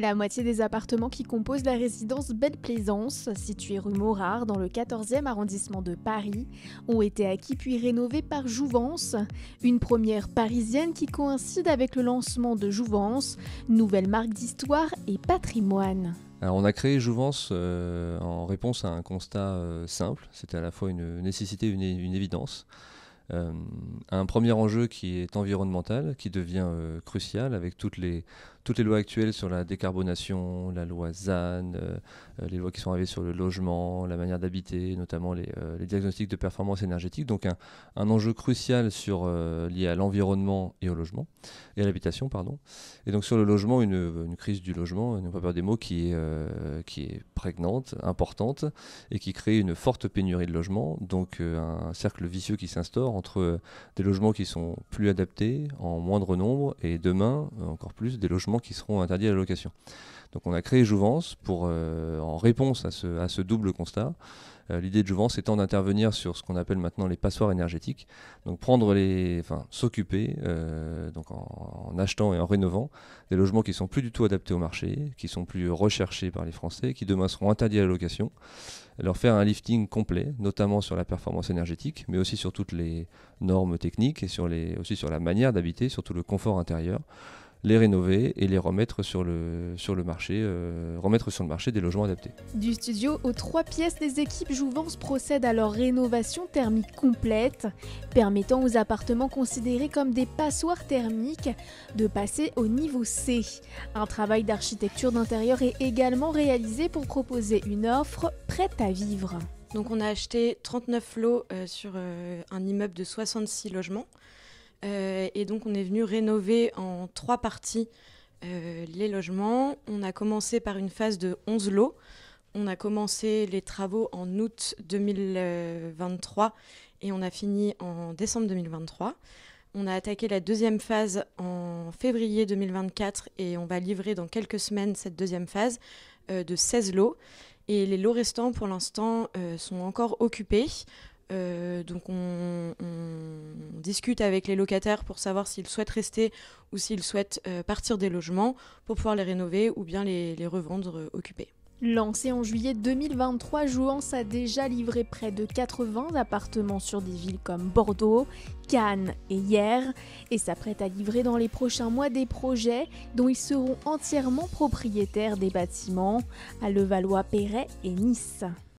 La moitié des appartements qui composent la résidence Belle Plaisance, située rue Morard dans le 14e arrondissement de Paris, ont été acquis puis rénovés par Jouvence, une première parisienne qui coïncide avec le lancement de Jouvence, nouvelle marque d'histoire et patrimoine. Alors on a créé Jouvence en réponse à un constat simple, c'était à la fois une nécessité et une évidence. Un premier enjeu qui est environnemental, qui devient crucial avec toutes les lois actuelles sur la décarbonation, la loi ZAN, les lois qui sont arrivées sur le logement, la manière d'habiter, notamment les diagnostics de performance énergétique. Donc un enjeu crucial lié à l'environnement et au logement, et à l'habitation, pardon. Et donc sur le logement, une crise du logement, n'ayons pas peur des mots, qui est prégnante, importante, et qui crée une forte pénurie de logements, donc un cercle vicieux qui s'instaure entre des logements qui sont plus adaptés, en moindre nombre, et demain, encore plus, des logements qui seront interdits à la location. Donc on a créé Jouvence en réponse à ce double constat. L'idée de Jouvence étant d'intervenir sur ce qu'on appelle maintenant les passoires énergétiques, donc s'occuper donc en achetant et en rénovant des logements qui sont plus du tout adaptés au marché, qui sont plus recherchés par les Français, qui demain seront interdits à la location, leur faire un lifting complet, notamment sur la performance énergétique, mais aussi sur toutes les normes techniques et aussi sur la manière d'habiter, surtout le confort intérieur, les rénover et les remettre sur le marché, remettre sur le marché des logements adaptés. Du studio aux 3 pièces, les équipes Jouvence procèdent à leur rénovation thermique complète, permettant aux appartements considérés comme des passoires thermiques de passer au niveau C. Un travail d'architecture d'intérieur est également réalisé pour proposer une offre prête à vivre. Donc on a acheté 39 lots sur un immeuble de 66 logements. Et donc on est venu rénover en 3 parties les logements. On a commencé par une phase de 11 lots. On a commencé les travaux en août 2023 et on a fini en décembre 2023. On a attaqué la deuxième phase en février 2024 et on va livrer dans quelques semaines cette deuxième phase de 16 lots. Et les lots restants pour l'instant sont encore occupés. Donc on discute avec les locataires pour savoir s'ils souhaitent rester ou s'ils souhaitent partir des logements pour pouvoir les rénover ou bien les revendre occupés. Lancé en juillet 2023, Jouvence a déjà livré près de 80 appartements sur des villes comme Bordeaux, Cannes et Hyères et s'apprête à livrer dans les prochains mois des projets dont ils seront entièrement propriétaires des bâtiments à Levallois-Perret et Nice.